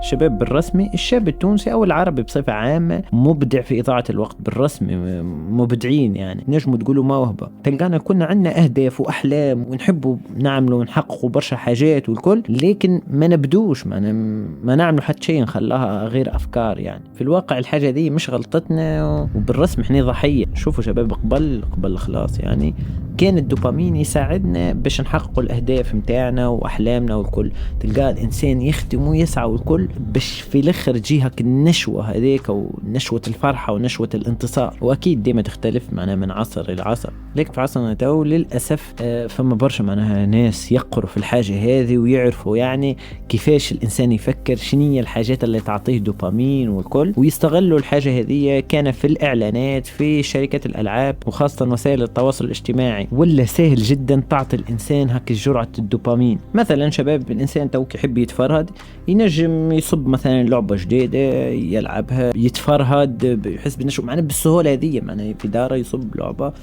شباب بالرسمي الشاب التونسي أو العربي بصفة عامة مبدع في إضاعة الوقت بالرسمي، مبدعين يعني، نجموا تقولوا موهبة. تلقانا كنا عنا أهداف وأحلام ونحبوا نعملوا ونحققوا برشا حاجات والكل، لكن ما نبدوش ما نعملوا حتى شيء نخلاها غير أفكار. يعني في الواقع الحاجة دي مش غلطتنا، وبالرسم احنا ضحية. شوفوا شباب، قبل خلاص يعني كان الدوبامين يساعدنا باش نحقق الأهداف متاعنا وأحلامنا والكل. تلقى الإنسان يخدم ويسعى والكل باش في الآخر تجيهك النشوة هذيك، ونشوة الفرحة ونشوة الانتصار. وأكيد ديما تختلف معناها من عصر إلى عصر، لكن في عصرنا تو للأسف فما برشا معناها ناس يقروا في الحاجة هذه ويعرفوا يعني كيفاش الإنسان يفكر، شنية الحاجات اللي تعطيه دوبامين والكل، ويستغلوا الحاجة هذه. كان في الإعلانات في شركات الألعاب وخاصة وسائل التواصل الاجتماعي، ولا سهل جدا تعطي الإنسان هك جرعة الدوبامين. مثلا شباب الإنسان توك يحب يتفرهد، ينجم يصب مثلا لعبة جديدة يلعبها، يتفرهد يحس بالنشوة معنا بالسهولة هذه. معنا في داره يصب لعبة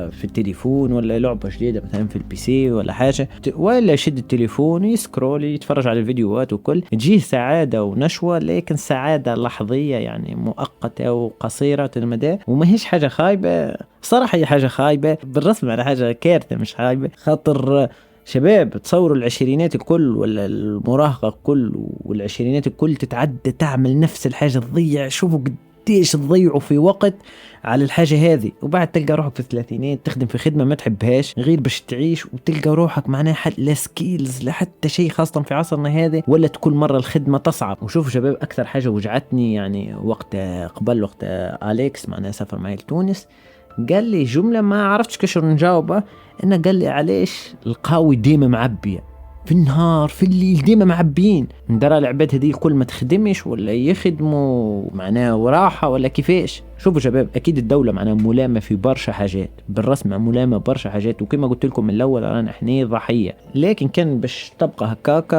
في التليفون، ولا لعبة جديدة مثلا في البي سي ولا حاجة، ولا يشد التليفون يسكرول يتفرج على الفيديوهات وكل، تجيه سعادة ونشوة، لكن سعادة لحظية يعني مؤقتة وقصيرة المدى، وما هيش حاجة خايبة صراحة. هي حاجة خايبة بالرسم على حاجة كارثة مش خايبة. خاطر شباب تصوروا العشرينات الكل ولا المراهقة الكل والعشرينات الكل تتعدى تعمل نفس الحاجة، تضيع. شوفوا قديش تضيعوا في وقت على الحاجة هذه، وبعد تلقى روحك في الثلاثينات تخدم في خدمة ما تحبهاش غير باش تعيش، وتلقى روحك معناها لا سكيلز لا حتى شيء، خاصة في عصرنا هذا، ولا كل مرة الخدمة تصعب. وشوفوا شباب أكثر حاجة وجعتني يعني وقت أليكس معناها سافر معي لتونس، قال لي جملة ما عرفتش كيش نجاوبها. إنه قال لي علاش القهوة ديما معبية في النهار في الليل، ديما معبين. ندرى العباد هذه كل ما تخدمش ولا يخدموا معناه وراحة ولا كيفاش. شوفوا شباب أكيد الدولة معناه ملامة في برشا حاجات، بالرسم ملامة برشا حاجات، وكما قلت لكم من الأول رانا احنا ضحية. لكن كان باش تبقى هكاكا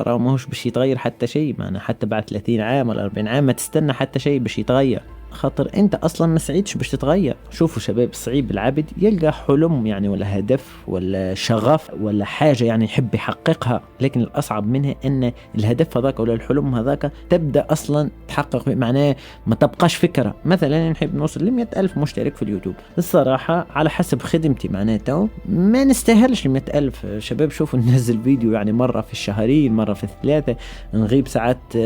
راه ماهوش باش يتغير حتى شيء. معناه حتى بعد 30 عام ولا 40 عام ما تستنى حتى شيء باش يتغير، خاطر انت اصلا ما سعيتش باش تتغير. شوفوا شباب صعيب العبد يلقى حلم يعني ولا هدف ولا شغف ولا حاجة يعني يحب يحققها، لكن الأصعب منها أن الهدف هذاك ولا الحلم هذاك تبدأ أصلا تحقق، معناه ما تبقاش فكرة. مثلا نحب نوصل ل100,000 مشترك في اليوتيوب، الصراحة على حسب خدمتي معناته ما نستاهلش 100,000 شباب. شوفوا ننزل فيديو يعني مرة في الشهرين مرة في الثلاثة، نغيب ساعات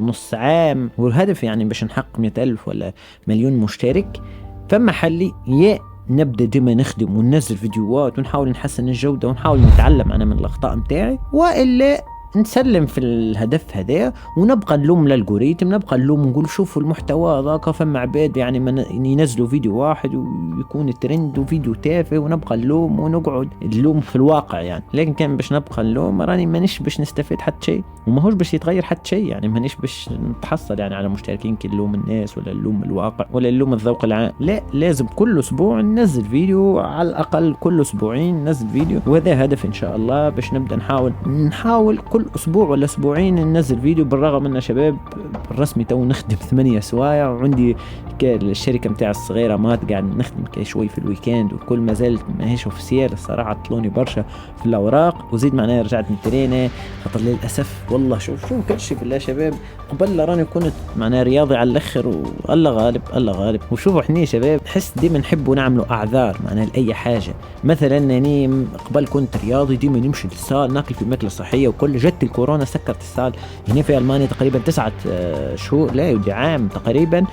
نص عام، والهدف يعني باش نحقق 100,000 ولا مليون مشترك. فما حلي يا نبدأ ديما نخدم وننزل فيديوهات ونحاول نحسن الجودة ونحاول نتعلم أنا من الأخطاء متاعي، وإلا نسلم في الهدف هذا ونبقى نلوم الالغوريتم، نبقى نلوم ونقول شوفوا المحتوى هذاك فما عباد يعني ينزلوا فيديو واحد ويكون ترند وفيديو تافه، ونبقى نلوم ونقعد نلوم في الواقع يعني. لكن كان باش نبقى نلوم راني مانيش باش نستفيد حتى شيء، وماهوش باش يتغير حتى شيء يعني، مانيش باش نتحصل يعني على مشتركين كي نلوم الناس ولا نلوم الواقع ولا نلوم الذوق العام. لا، لازم كل اسبوع ننزل فيديو، على الاقل كل اسبوعين ننزل فيديو، وهذا هدف ان شاء الله باش نبدا نحاول كل اسبوع ولا اسبوعين ننزل فيديو. بالرغم ان شباب بالرسمي تو نخدم 8 سوايع، وعندي الشركه متاع الصغيره ما قاعد نخدم شوي في الويكند، وكل ما زالت ماهيش اوفيسيال الصراحه، طلوني برشا في الاوراق، وزيد معناها رجعت من ترينه. خاطر للاسف والله شوف كل شيء بالله شباب، قبل راني كنت معناها رياضي على الاخر، والله غالب. وشوفوا احنا شباب نحس ديما نحبوا نعملوا اعذار معناها لاي حاجه. مثلا اني قبل كنت رياضي ديما نمشي للصال ناكل في ماكله صحيه وكل، جت الكورونا سكرت الصال هنا في المانيا تقريبا 9 شهور لا يودي عام تقريبا.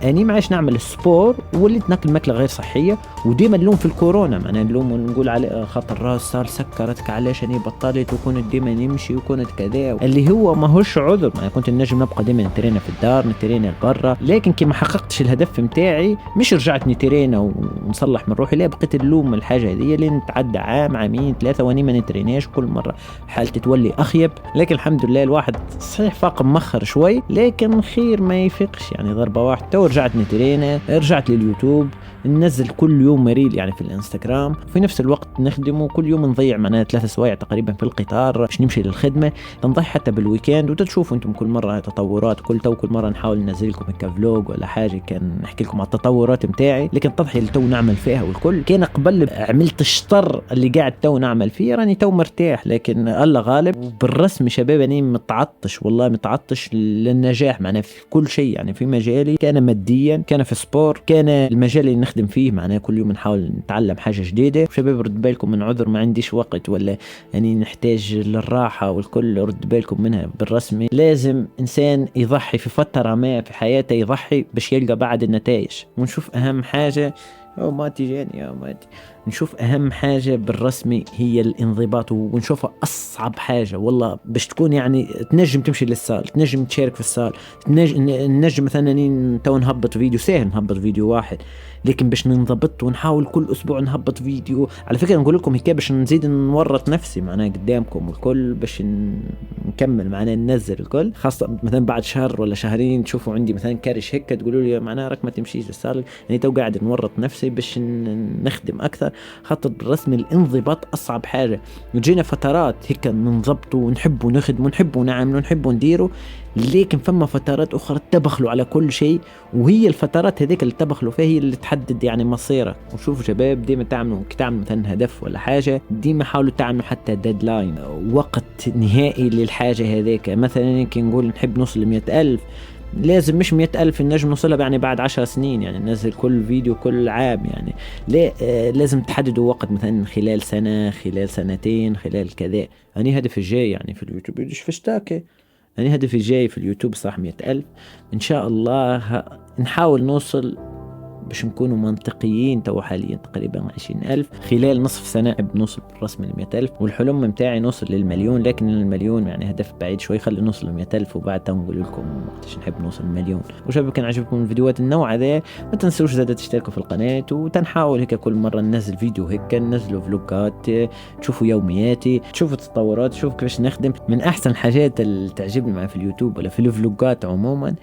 اني ما عادش نعمل السبور، وليت ناكل ماكله غير صحيه، وديما نلوم في الكورونا معناها نلوم ونقول على خاطر راس صار سكرتك علاش اني بطلت وكنت ديما نمشي وكنت كذا، اللي هو ما هوش عذر. يعني كنت النجم نبقى ديما نترينا في الدار نترينا برا، لكن كي ما حققتش الهدف متاعي مش رجعت نترينا ونصلح من روحي، لا بقيت نلوم الحاجه هذه اللي نتعدى عام عامين 3 واني ما نتريناش، كل مره حالتي تولي اخيب. لكن الحمد لله الواحد صحيح فاق مخر شوي، لكن خير ما يفيقش يعني ضربة واحدة. تو رجعت نترينا، رجعت لليوتيوب، ننزل كل يوم مريل يعني في الانستغرام، وفي نفس الوقت نخدمه كل يوم. نضيع معناها 3 سوايع تقريبا في القطار باش نمشي للخدمة، نضيع حتى بالويكند. وتشوفوا انتم كل مرة تطورات، كل مرة نحاول ننزل لكم هيك فلوج ولا حاجة، كان نحكي لكم على التطورات متاعي. لكن التضحية اللي تو نعمل فيها والكل كان قبل عملت الشطر اللي قاعد تو نعمل فيه، راني تو مرتاح. لكن الله غالب. وبالرسم شباب اني متعطش، والله متعطش للنجاح معناه في كل شيء، يعني في مجالي، كان ماديا، كان في سبور، كان المجال اللي نخدم فيه معناه كل يوم نحاول نتعلم حاجة جديدة. شباب رد بالكم من عذر ما عنديش وقت، ولا يعني نحتاج للراحة والكل، رد بالكم منها. بالرسمي لازم إنسان يضحي في فترة ما في حياته، يضحي باش يلقى بعد النتائج. ونشوف أهم حاجة، أو ما تجاني يا ماتي، نشوف أهم حاجة بالرسمي هي الانضباط، ونشوفها أصعب حاجة والله. باش تكون يعني تنجم تمشي للسال، تنجم تشارك في السال، نجم مثلا تو نهبط فيديو سهل، نهبط فيديو واحد. لكن باش ننضبط ونحاول كل أسبوع نهبط فيديو، على فكرة نقول لكم هيك باش نزيد نورط نفسي معناها قدامكم والكل، باش نكمل معناها ننزل الكل. خاصة مثلا بعد شهر ولا شهرين تشوفوا عندي مثلا كارش هيك، تقولوا لي معناها راك ما تمشيش للسال. يعني تو قاعد نورط نفسي باش نخدم أكثر. خاطر بالرسم الانضباط أصعب حاجة. وجينا فترات هيك ننضبطوا ونحبوا نخدموا ونحبوا نعملوا ونحبوا نديروا، لكن فما فترات أخرى تبخلوا على كل شيء، وهي الفترات هذيك اللي تبخلوا فيها هي اللي تحدد يعني مصيرك. وشوفوا شباب، ديما تعملوا مثلا هدف ولا حاجة، ديما حاولوا تعملوا حتى ديدلاين، وقت نهائي للحاجة هذيك. مثلا يمكن نقول نحب نوصل ل100,000، لازم مش 100,000 النجم نوصلها يعني بعد 10 سنين، يعني ننزل كل فيديو كل عام يعني. ليه لازم تحددوا وقت، مثلا خلال سنة، خلال سنتين، خلال كذا. يعني هدف الجاي يعني في اليوتيوب يدش في اشتاكي، يعني هدفي الجاي في اليوتيوب صح 100,000 إن شاء الله. نحاول نوصل باش نكونوا منطقيين. تو حاليا تقريبا 20,000، خلال نصف سنة بنوصل بالرسم ل100,000. والحلم متاعي نوصل للمليون، لكن المليون يعني هدف بعيد شوي، خلي نوصل ل100,000 وبعد نقول لكم وقتاش نحب نوصل المليون. وشباب كان عجبكم الفيديوهات النوع ذا، ما تنسوش زاد تشتركوا في القناة، وتنحاول هيك كل مرة ننزل فيديو هيك، ننزلوا فلوجات، تشوفوا يومياتي، تشوفوا تطورات، تشوفوا كيفاش نخدم. من أحسن الحاجات اللي تعجبني معي في اليوتيوب ولا في الفلوجات عموما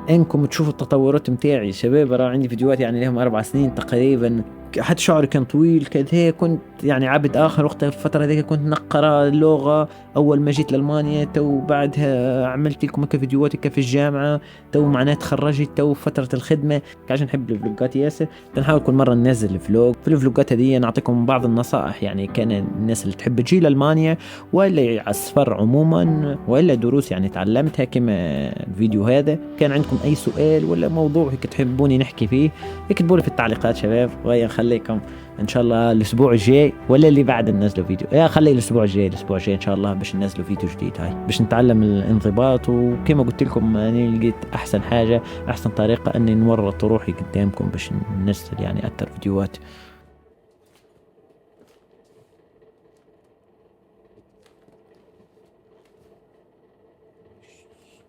انكم تشوفوا التطورات متاعي. شباب راه عندي فيديوهات يعني لهم 4 سنين تقريبا، حتى شعري كان طويل كذا، كنت يعني عبد اخر وقتها في الفتره ذيك، كنت نقرا اللغه اول ما جيت لالمانيا. تو بعدها عملت لكم هكا فيديوهات هكا في الجامعه، تو معناها تخرجت، تو فتره الخدمه. عشان نحب الفلوجات ياسر، نحاول كل مره ننزل فلوج. في الفلوجات هذه نعطيكم بعض النصائح، يعني كان الناس اللي تحب تجي لالمانيا، ولا على السفر عموما، ولا دروس يعني تعلمتها كما الفيديو هذا. كان عندكم اي سؤال ولا موضوع هيك تحبوني نحكي فيه، اكتبوا لي في التعليقات شباب، ويا نخليكم ان شاء الله الاسبوع الجاي ولا اللي بعد ننزلوا فيديو. يا خلي الاسبوع الجاي ان شاء الله باش ننزلوا فيديو جديد، هاي باش نتعلم الانضباط. وكما قلت لكم اني لقيت احسن حاجه، احسن طريقه اني نورط روحي قدامكم باش ننزل يعني اكثر فيديوهات.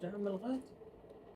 تعمل غاد